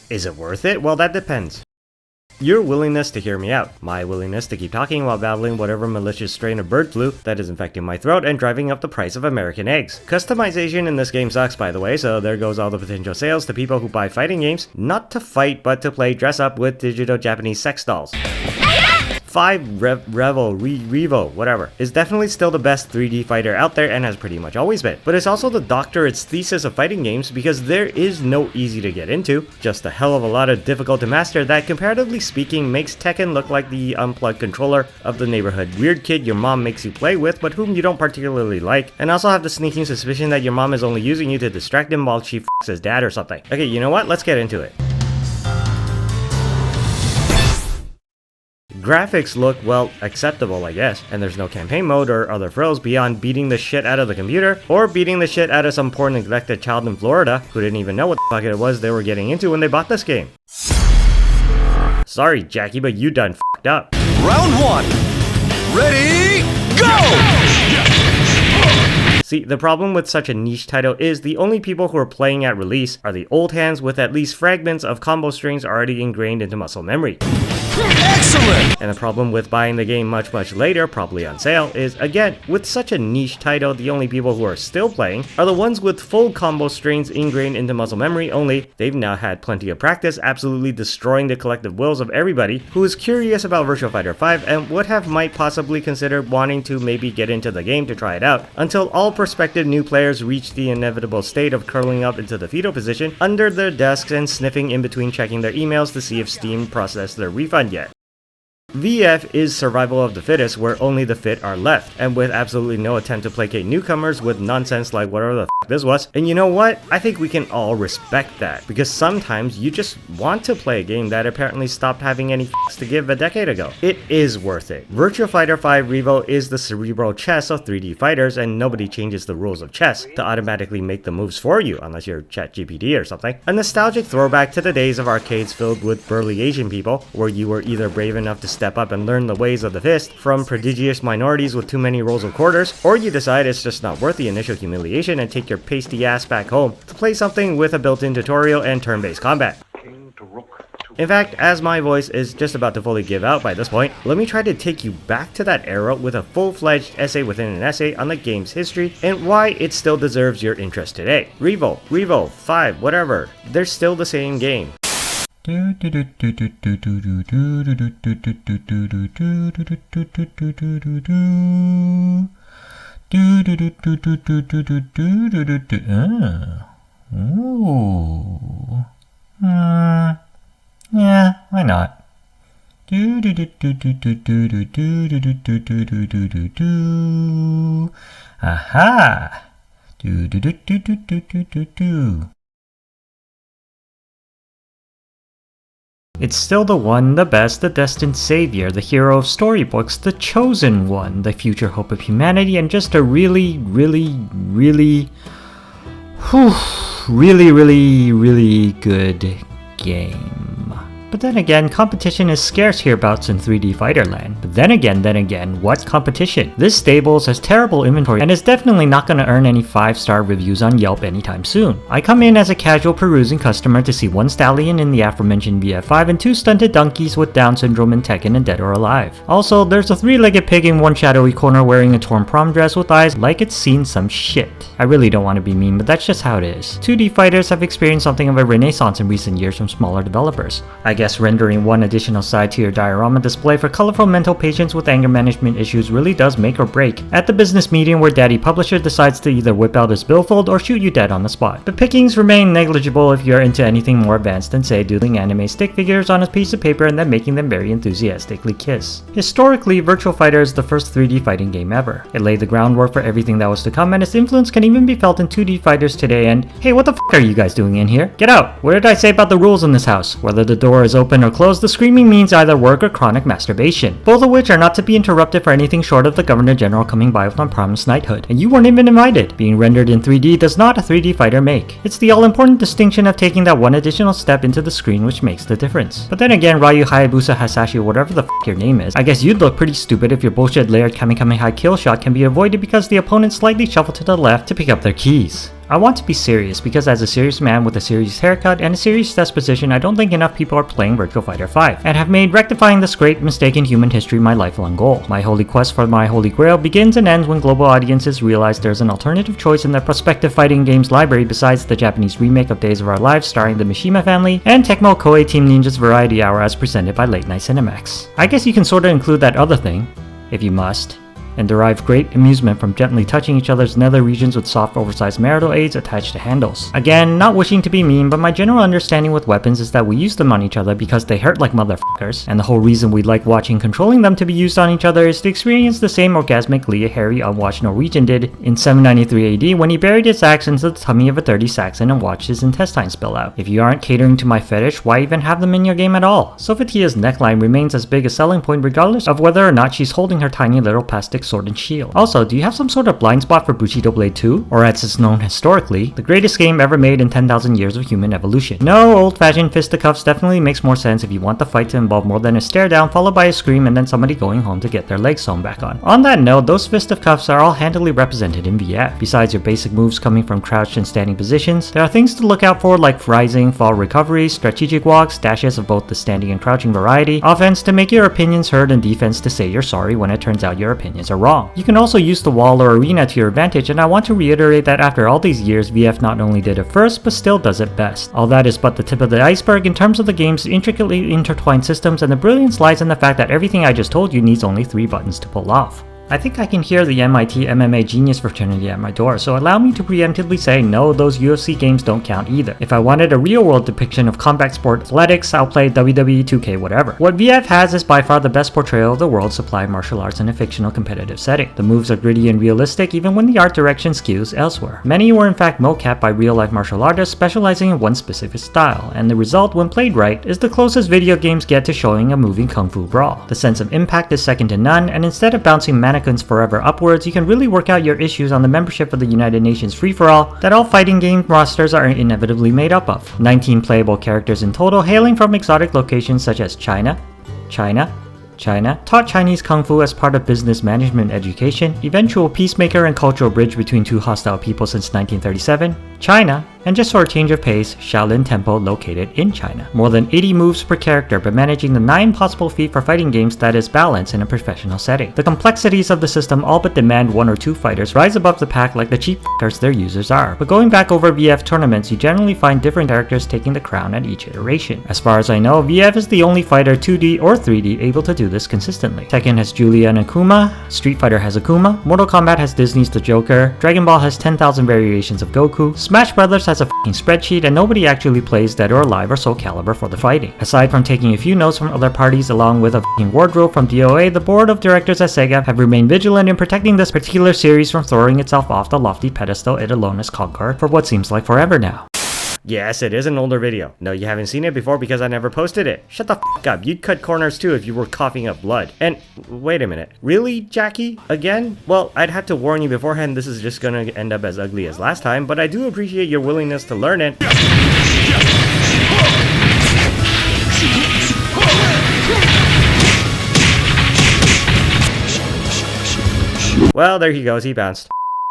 Is it worth it? Well, that depends. Your willingness to hear me out, my willingness to keep talking while battling whatever malicious strain of bird flu that is infecting my throat and driving up the price of American eggs. Customization in this game sucks, by the way, so there goes all the potential sales to people who buy fighting games, not to fight but to play dress up with digital Japanese sex dolls. 5 R.E.V.O, whatever, is definitely still the best 3D fighter out there and has pretty much always been. But it's also the doctorate's thesis of fighting games because there is no easy to get into, just a hell of a lot of difficult to master that, comparatively speaking, makes Tekken look like the unplugged controller of the neighborhood weird kid your mom makes you play with but whom you don't particularly like, and also have the sneaking suspicion that your mom is only using you to distract him while she f***s his dad or something. Okay, you know what? Let's get into it. Graphics look, well, acceptable I guess, and there's no campaign mode or other frills beyond beating the shit out of the computer, or beating the shit out of some poor neglected child in Florida who didn't even know what the fuck it was they were getting into when they bought this game. Sorry Jackie, but you done f***ed up. Round 1! Ready, go! See, the problem with such a niche title is the only people who are playing at release are the old hands with at least fragments of combo strings already ingrained into muscle memory. Excellent! And the problem with buying the game much later, probably on sale, is again, with such a niche title, the only people who are still playing are the ones with full combo strings ingrained into muscle memory, only they've now had plenty of practice absolutely destroying the collective wills of everybody who is curious about Virtua Fighter 5 and would have might possibly consider wanting to maybe get into the game to try it out, until all prospective new players reach the inevitable state of curling up into the fetal position under their desks and sniffing in between checking their emails to see if Steam processed their refund yet. VF is survival of the fittest, where only the fit are left, and with absolutely no attempt to placate newcomers with nonsense like whatever the f this was. And you know what? I think we can all respect that, because sometimes you just want to play a game that apparently stopped having any f***s to give a decade ago. It is worth it. Virtua Fighter 5 Revo is the cerebral chess of 3D fighters, and nobody changes the rules of chess to automatically make the moves for you, unless you're ChatGPT or something. A nostalgic throwback to the days of arcades filled with burly Asian people, where you were either brave enough to step up and learn the ways of the fist from prodigious minorities with too many rolls of quarters, or you decide it's just not worth the initial humiliation and take your pasty ass back home to play something with a built-in tutorial and turn-based combat. In fact, as my voice is just about to fully give out by this point, let me try to take you back to that era with a full-fledged essay within an essay on the game's history and why it still deserves your interest today. R.E.V.O, 5, whatever, they're still the same game. Yeah, why not? Aha! It's still the one, the best, the destined savior, the hero of storybooks, the chosen one, the future hope of humanity, and just a really good game. But then again, competition is scarce hereabouts in 3D fighter land. But then again, what competition? This stables has terrible inventory and is definitely not gonna earn any 5-star reviews on Yelp anytime soon. I come in as a casual perusing customer to see one stallion in the aforementioned VF5 and 2 stunted donkeys with Down syndrome in Tekken and Dead or Alive. Also, there's a 3-legged pig in one shadowy corner wearing a torn prom dress with eyes like it's seen some shit. I really don't want to be mean, but that's just how it is. 2D fighters have experienced something of a renaissance in recent years from smaller developers. I guess rendering one additional side to your diorama display for colorful mental patients with anger management issues really does make or break at the business medium where daddy publisher decides to either whip out his billfold or shoot you dead on the spot. The pickings remain negligible if you're into anything more advanced than say doodling anime stick figures on a piece of paper and then making them very enthusiastically kiss. Historically, Virtua Fighter is the first 3D fighting game ever. It laid the groundwork for everything that was to come, and its influence can even be felt in 2D fighters today. And hey, what the f are you guys doing in here? Get out! What did I say about the rules in this house? Whether the door is open or closed, the screaming means either work or chronic masturbation, both of which are not to be interrupted for anything short of the Governor General coming by with unpromised knighthood. And you weren't even invited. Being rendered in 3D does not a 3D fighter make. It's the all-important distinction of taking that one additional step into the screen which makes the difference. But then again, Ryu Hayabusa Hasashi, whatever the f your name is, I guess you'd look pretty stupid if your bullshit layered Kamehameha kill shot can be avoided because the opponent slightly shuffled to the left to pick up their keys. I want to be serious because as a serious man with a serious haircut and a serious disposition, I don't think enough people are playing Virtua Fighter 5 and have made rectifying this great mistake in human history my lifelong goal. My holy quest for my holy grail begins and ends when global audiences realize there's an alternative choice in their prospective fighting games library besides the Japanese remake of Days of Our Lives starring the Mishima family and Tecmo Koei Team Ninja's Variety Hour as presented by Late Night Cinemax. I guess you can sorta include that other thing, if you must, and derive great amusement from gently touching each other's nether regions with soft oversized marital aids attached to handles. Again, not wishing to be mean, but my general understanding with weapons is that we use them on each other because they hurt like motherfuckers, and the whole reason we like watching controlling them to be used on each other is to experience the same orgasmic glee a hairy unwashed Norwegian did in 793 AD when he buried his axe into the tummy of a 30 Saxon and watched his intestines spill out. If you aren't catering to my fetish, why even have them in your game at all? Sophia's neckline remains as big a selling point regardless of whether or not she's holding her tiny little plastic sword and shield. Also, do you have some sort of blind spot for Bushido Blade 2? Or as it's known historically, the greatest game ever made in 10,000 years of human evolution. No, old-fashioned fisticuffs definitely makes more sense if you want the fight to involve more than a stare down followed by a scream and then somebody going home to get their legs sewn back on. On that note, those fisticuffs are all handily represented in VF. Besides your basic moves coming from crouched and standing positions, there are things to look out for like rising, fall recovery, strategic walks, dashes of both the standing and crouching variety, offense to make your opinions heard and defense to say you're sorry when it turns out your opinions are wrong. You can also use the wall or arena to your advantage, and I want to reiterate that after all these years, VF not only did it first, but still does it best. All that is but the tip of the iceberg in terms of the game's intricately intertwined systems, and the brilliance lies in the fact that everything I just told you needs only 3 buttons to pull off. I think I can hear the MIT MMA Genius fraternity at my door, so allow me to preemptively say no, those UFC games don't count either. If I wanted a real-world depiction of combat sport athletics, I'll play WWE 2K whatever. What VF has is by far the best portrayal of the world's supply of martial arts in a fictional competitive setting. The moves are gritty and realistic even when the art direction skews elsewhere. Many were in fact mocap by real-life martial artists specializing in one specific style, and the result when played right is the closest video games get to showing a moving kung fu brawl. The sense of impact is second to none, and instead of bouncing mannequins forever upwards, you can really work out your issues on the membership of the United Nations free-for-all that all fighting game rosters are inevitably made up of. 19 playable characters in total, hailing from exotic locations such as China, taught Chinese Kung Fu as part of business management education, eventual peacemaker and cultural bridge between two hostile people since 1937, China, and just for a change of pace, Shaolin Temple located in China. More than 80 moves per character, but managing the 9 possible feat for fighting games that is balance in a professional setting. The complexities of the system all but demand 1 or 2 fighters rise above the pack like the cheap f***ers their users are. But going back over VF tournaments, you generally find different characters taking the crown at each iteration. As far as I know, VF is the only fighter 2D or 3D able to do this consistently. Tekken has Julia and Akuma, Street Fighter has Akuma, Mortal Kombat has Disney's The Joker, Dragon Ball has 10,000 variations of Goku, Smash Brothers has a f***ing spreadsheet, and nobody actually plays Dead or Alive or Soul Calibur for the fighting. Aside from taking a few notes from other parties along with a f***ing wardrobe from DOA, the board of directors at Sega have remained vigilant in protecting this particular series from throwing itself off the lofty pedestal it alone has conquered for what seems like forever now. Yes, it is an older video. No, you haven't seen it before because I never posted it. Shut the f*** up. You'd cut corners too if you were coughing up blood. And wait a minute. Really, Jackie? Again? Well, I'd have to warn you beforehand this is just gonna end up as ugly as last time, but I do appreciate your willingness to learn it. Well, there he goes. He bounced.